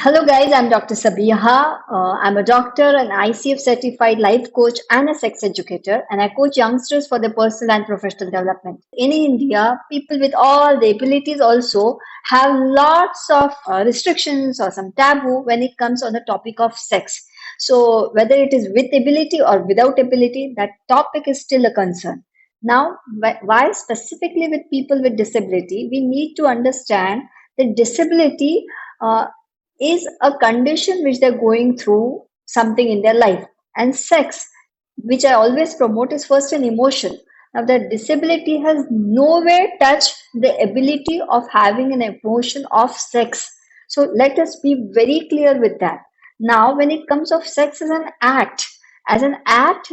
Hello, guys. I'm Dr. Sabiha. I'm a doctor, an ICF certified life coach, and a sex educator. And I coach youngsters for their personal and professional development. In India, people with all the abilities also have lots of restrictions or some taboo when it comes on the topic of sex. So, whether it is with ability or without ability, that topic is still a concern. Now, why specifically with people with disability, we need to understand that disability. Is a condition which they're going through something in their life. And sex, which I always promote, is first an emotion. Now, the disability has nowhere touched the ability of having an emotion of sex. So let us be very clear with that. Now, when it comes of sex as an act,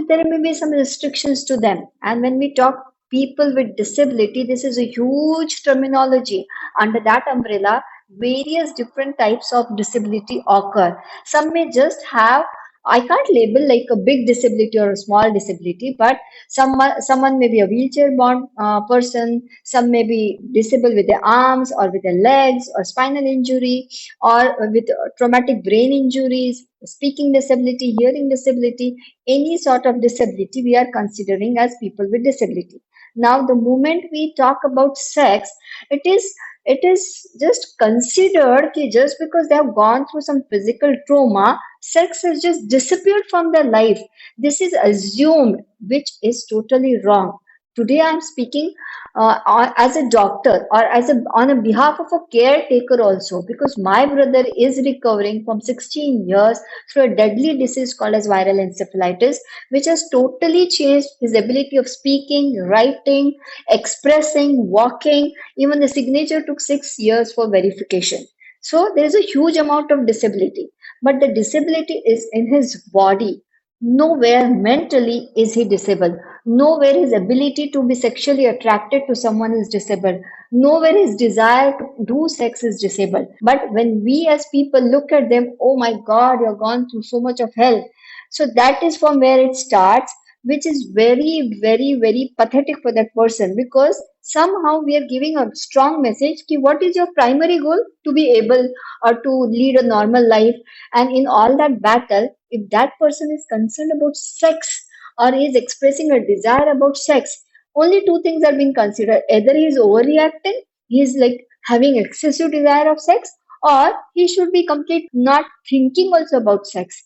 there may be some restrictions to them. And when we talk people with disability, this is a huge terminology. Under that umbrella, various different types of disability occur. Some may just have, I can't label like a big disability or a small disability, but someone may be a wheelchair born person, some may be disabled with their arms or with their legs or spinal injury or with traumatic brain injuries, speaking disability, hearing disability, any sort of disability we are considering as people with disability. Now, the moment we talk about sex, it is it is just considered कि just because they have gone through some physical trauma, sex has just disappeared from their life. This is assumed, which is totally wrong. Today, I'm speaking as a doctor or as a on a behalf of a caretaker also, because my brother is recovering from 16 years through a deadly disease called as viral encephalitis, which has totally changed his ability of speaking, writing, expressing, walking. Even the signature took 6 years for verification. So there is a huge amount of disability, but the disability is in his body. Nowhere mentally is he disabled. Nowhere his ability to be sexually attracted to someone is disabled. Nowhere his desire to do sex is disabled. But when we as people look at them, oh my God, you've gone through so much of hell. So that is from where it starts, which is very, very, very pathetic for that person, because somehow we are giving a strong message ki what is your primary goal? To be able or to lead a normal life. And in all that battle, if that person is concerned about sex or is expressing a desire about sex, only two things are being considered. Either he is overreacting, he is like having excessive desire of sex, or he should be complete not thinking also about sex.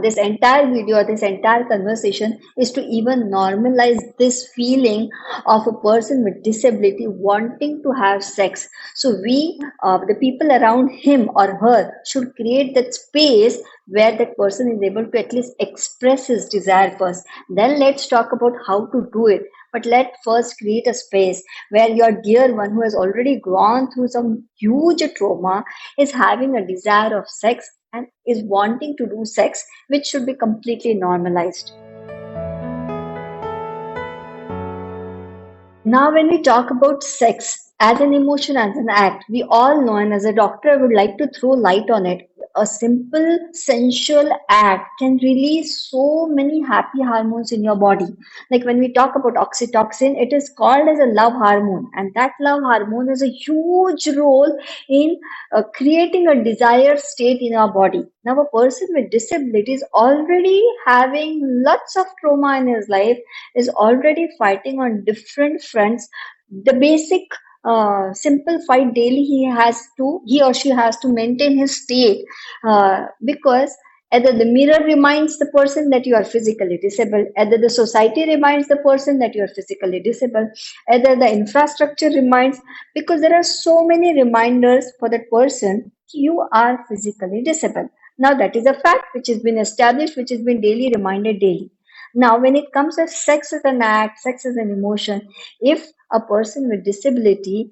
This entire video, this entire conversation is to even normalize this feeling of a person with disability wanting to have sex. So we, the people around him or her, should create that space where that person is able to at least express his desire first. Then let's talk about how to do it. But let first create a space where your dear one who has already gone through some huge trauma is having a desire of sex and is wanting to do sex, which should be completely normalized. Now, when we talk about sex as an emotion, as an act, we all know, and as a doctor, I would like to throw light on it. A simple sensual act can release so many happy hormones in your body. Like when we talk about oxytocin, it is called as a love hormone, and that love hormone has a huge role in creating a desired state in our body. Now, a person with disabilities already having lots of trauma in his life is already fighting on different fronts. The basic simple fight daily he or she has to maintain his state, because either the mirror reminds the person that you are physically disabled, either the society reminds the person that you are physically disabled, either the infrastructure reminds, because there are so many reminders for that person you are physically disabled. Now that is a fact which has been established, which has been daily reminded daily. Now, when it comes to sex as an act, sex as an emotion, if a person with disability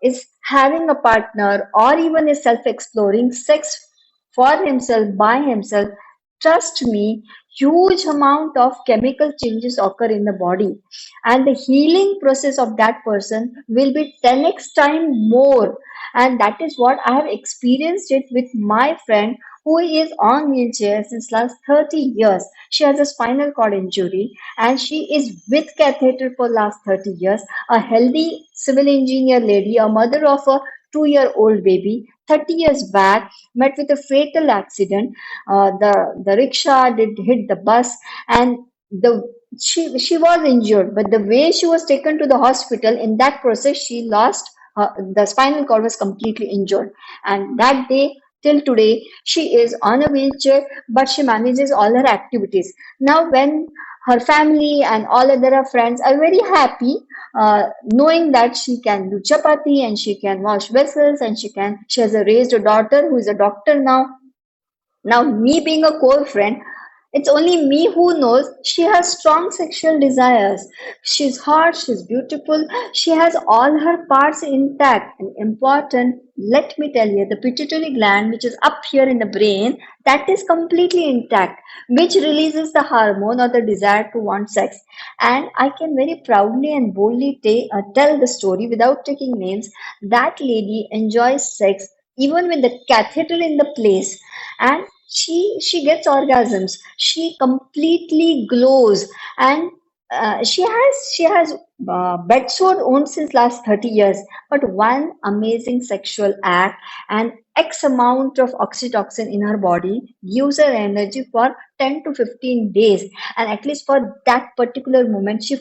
is having a partner or even is self exploring sex for himself, by himself, trust me, huge amount of chemical changes occur in the body, and the healing process of that person will be 10x time more. And that is what I have experienced it with my friend who is on wheelchair since last 30 years. She has a spinal cord injury and she is with catheter for last 30 years. A healthy civil engineer lady, a mother of a 2-year-old baby. 30 years back met with a fatal accident. The rickshaw did hit the bus, and the she was injured, but the way she was taken to the hospital, in that process she lost the spinal cord was completely injured. And that day till today she is on a wheelchair, but she manages all her activities. Now when her family and all other friends are very happy, knowing that she can do chapati and she can wash vessels and she has a raised daughter who is a doctor now. Now, me being a core friend, it's only me who knows she has strong sexual desires. She's hot, she's beautiful, she has all her parts intact. And important, let me tell you, the pituitary gland, which is up here in the brain, that is completely intact, which releases the hormone or the desire to want sex. And I can very proudly and boldly tell the story without taking names. That lady enjoys sex even with the catheter in the place, and she gets orgasms. She completely glows, and she has bed sore owned since last 30 years. But one amazing sexual act and X amount of oxytocin in her body gives her energy for 10 to 15 days, and at least for that particular moment she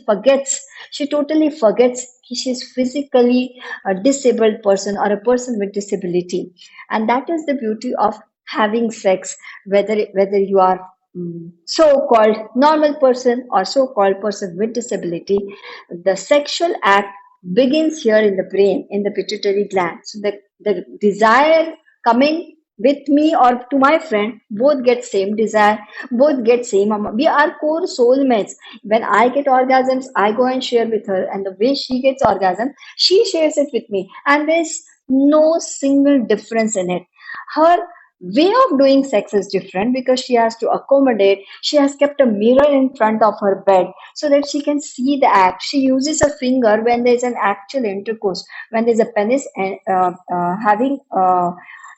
totally forgets she's physically a disabled person or a person with disability. And that is the beauty of having sex, whether you are so-called normal person or so-called person with disability. The sexual act begins here in the brain, in the pituitary gland. So the desire coming with me or to my friend, both get same desire, both get same amount. We are core soulmates. When I get orgasms, I go and share with her, and the way she gets orgasm, she shares it with me, and there's no single difference in it. Her way of doing sex is different because she has to accommodate. She has kept a mirror in front of her bed so that she can see the act. She uses her finger when there's an actual intercourse, when there's a penis having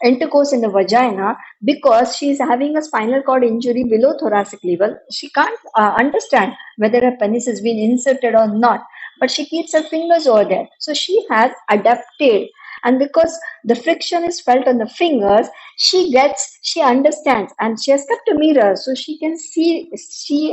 intercourse in the vagina, because she's having a spinal cord injury below thoracic level. She can't understand whether her penis has been inserted or not, but she keeps her fingers over there. So she has adapted, and because the friction is felt on the fingers, she understands, and she has kept a mirror so she can see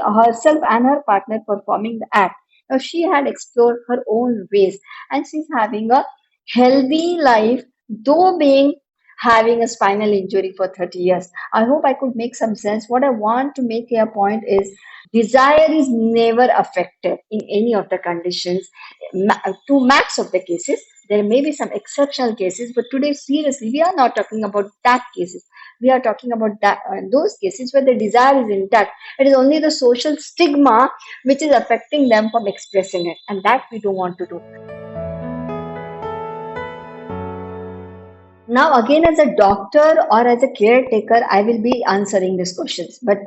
herself and her partner performing the act. Now she had explored her own ways, and she's having a healthy life, though being having a spinal injury for 30 years. I hope I could make some sense. What I want to make a point is desire is never affected in any of the conditions. To max of the cases, there may be some exceptional cases, but today, seriously, we are not talking about that cases. We are talking about those cases where the desire is intact. It is only the social stigma which is affecting them from expressing it, and that we don't want to do. Now, again, as a doctor or as a caretaker, I will be answering these questions. But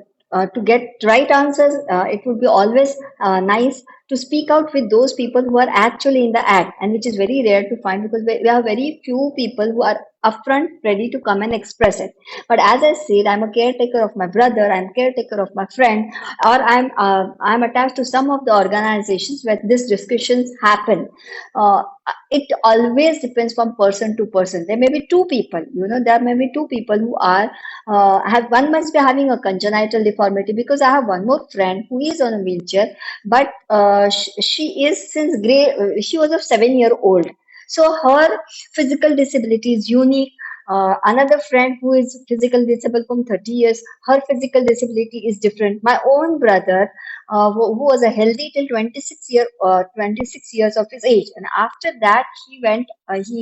to get right answers, it would be always nice to speak out with those people who are actually in the act, and which is very rare to find because we have very few people who are upfront ready to come and express it. But as I said, I'm a caretaker of my brother, I'm caretaker of my friend, or I'm attached to some of the organizations where these discussions happen. It always depends from person to person. There may be two people, there may be two people who are have one must be having a congenital deformity, because I have one more friend who is on a wheelchair, but she is since she was a 7 year old. So her physical disability is unique. Another friend who is physical disabled from 30 years, her physical disability is different. My own brother, who was a healthy till 26 years of his age, and after that he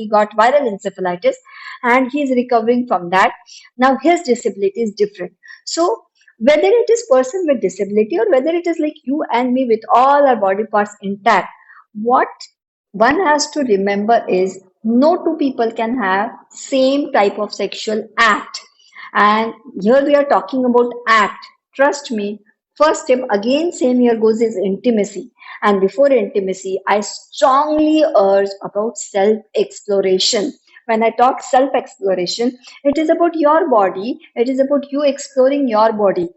got viral encephalitis, and he is recovering from that. Now his disability is different. So whether it is person with disability or whether it is like you and me with all our body parts intact, what one has to remember is no two people can have same type of sexual act. And here we are talking about act. Trust me, first step again same here goes is intimacy. And before intimacy, I strongly urge about self exploration. When I talk self exploration, it is about your body, it is about you exploring your body.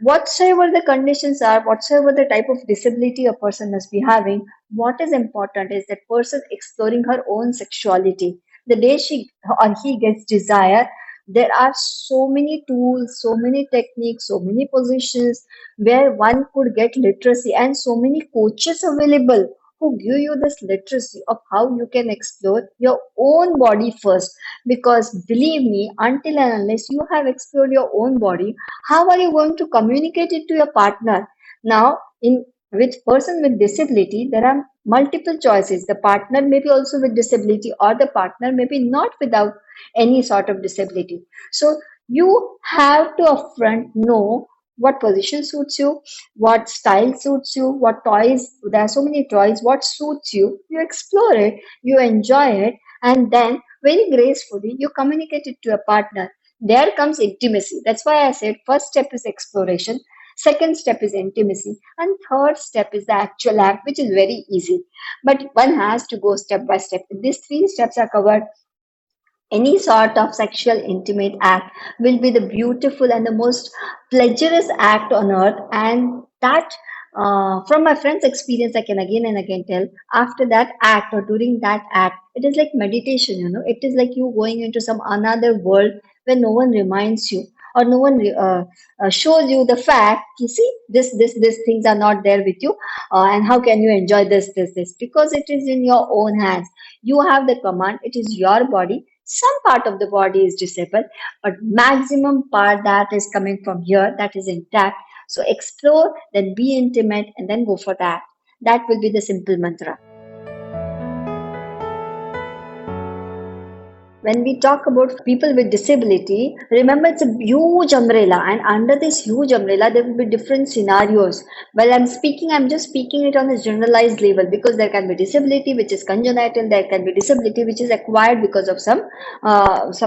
Whatsoever the conditions are, whatsoever the type of disability a person must be having, what is important is that person exploring her own sexuality. the day she or he gets desire, there are so many tools, so many techniques, so many positions where one could get literacy, and so many coaches available who give you this literacy of how you can explore your own body first. Because believe me, until and unless you have explored your own body, how are you going to communicate it to your partner? Now, in with person with disability, there are multiple choices. The partner may be also with disability, or the partner may be not without any sort of disability. So you have to upfront know what position suits you, what style suits you, what toys. There are so many toys. What suits you? You explore it, you enjoy it, and then very gracefully you communicate it to a partner. There comes intimacy. That's why I said first step is exploration, second step is intimacy, and third step is the actual act, which is very easy. But one has to go step by step. If these three steps are covered, any sort of sexual intimate act will be the beautiful and the most pleasurous act on earth. And that, from my friend's experience, I can again and again tell, after that act or during that act, it is like meditation, it is like you going into some another world where no one reminds you, or no one shows you the fact, you see, this things are not there with you, and how can you enjoy this, because it is in your own hands. You have the command, it is your body. Some part of the body is disabled, but maximum part that is coming from here, that is intact. So explore, then be intimate, and then go for that. That will be the simple mantra. When we talk about people with disability, remember it's a huge umbrella, and under this huge umbrella, there will be different scenarios. While I'm speaking, I'm just speaking it on a generalized level, because there can be disability which is congenital, there can be disability which is acquired because of some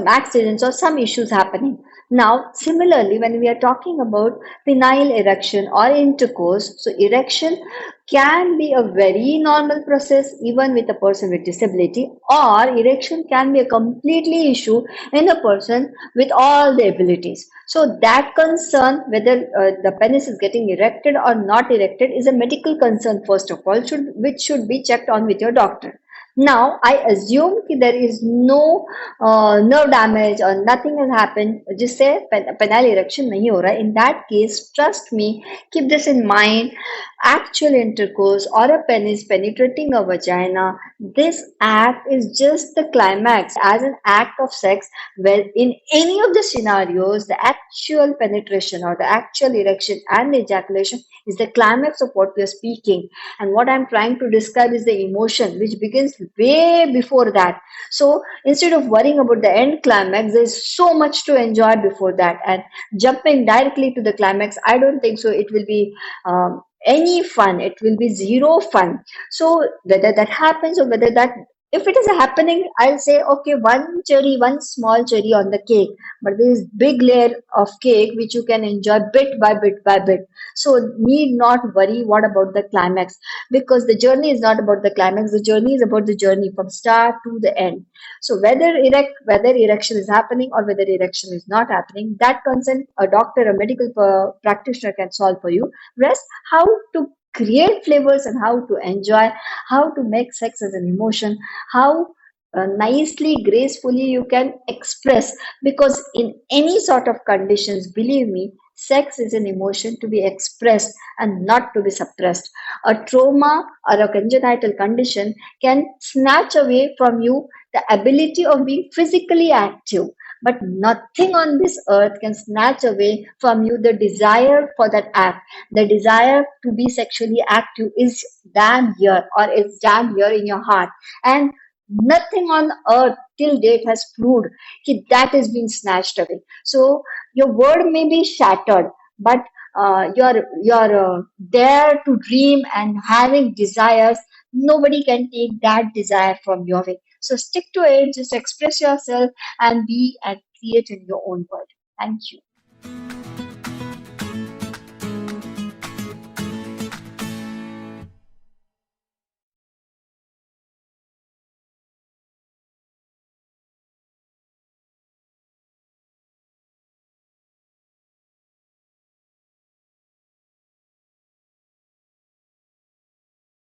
accidents or some issues happening. Now, similarly, when we are talking about penile erection or intercourse, so erection can be a very normal process even with a person with disability, or erection can be a completely issue in a person with all the abilities. So that concern, whether the penis is getting erected or not erected, is a medical concern first of all, which should be checked on with your doctor. Now, I assume कि there is no nerve damage or nothing has happened. जिससे penile erection नहीं हो रहा है. In that case, trust me, keep this in mind. Actual intercourse or a penis penetrating a vagina, this act is just the climax as an act of sex. Well, in any of the scenarios, the actual penetration or the actual erection and the ejaculation is the climax of what we are speaking. And what I'm trying to describe is the emotion which begins way before that. So instead of worrying about the end climax, there's so much to enjoy before that. And jumping directly to the climax, I don't think so. It will be any fun. It will be zero fun. So whether that happens or whether that, if it is happening, I'll say okay, one cherry, one small cherry on the cake, but there is big layer of cake which you can enjoy bit by bit by bit. So need not worry what about the climax, because the journey is not about the climax. The journey is about the journey from start to the end. So whether erection is happening or whether erection is not happening, that concern a doctor, a medical practitioner can solve for you. Rest, how to create flavors and how to enjoy, how to make sex as an emotion, how nicely, gracefully you can express. Because in any sort of conditions, believe me, sex is an emotion to be expressed and not to be suppressed. A trauma or a congenital condition can snatch away from you the ability of being physically active, but nothing on this earth can snatch away from you the desire for that act. The desire to be sexually active is damn here, or is damn here in your heart. And nothing on earth till date has proved that is being snatched away. So your world may be shattered, but you're there to dream and having desires. Nobody can take that desire from your way. So stick to it, just express yourself and be and create in your own world. Thank you.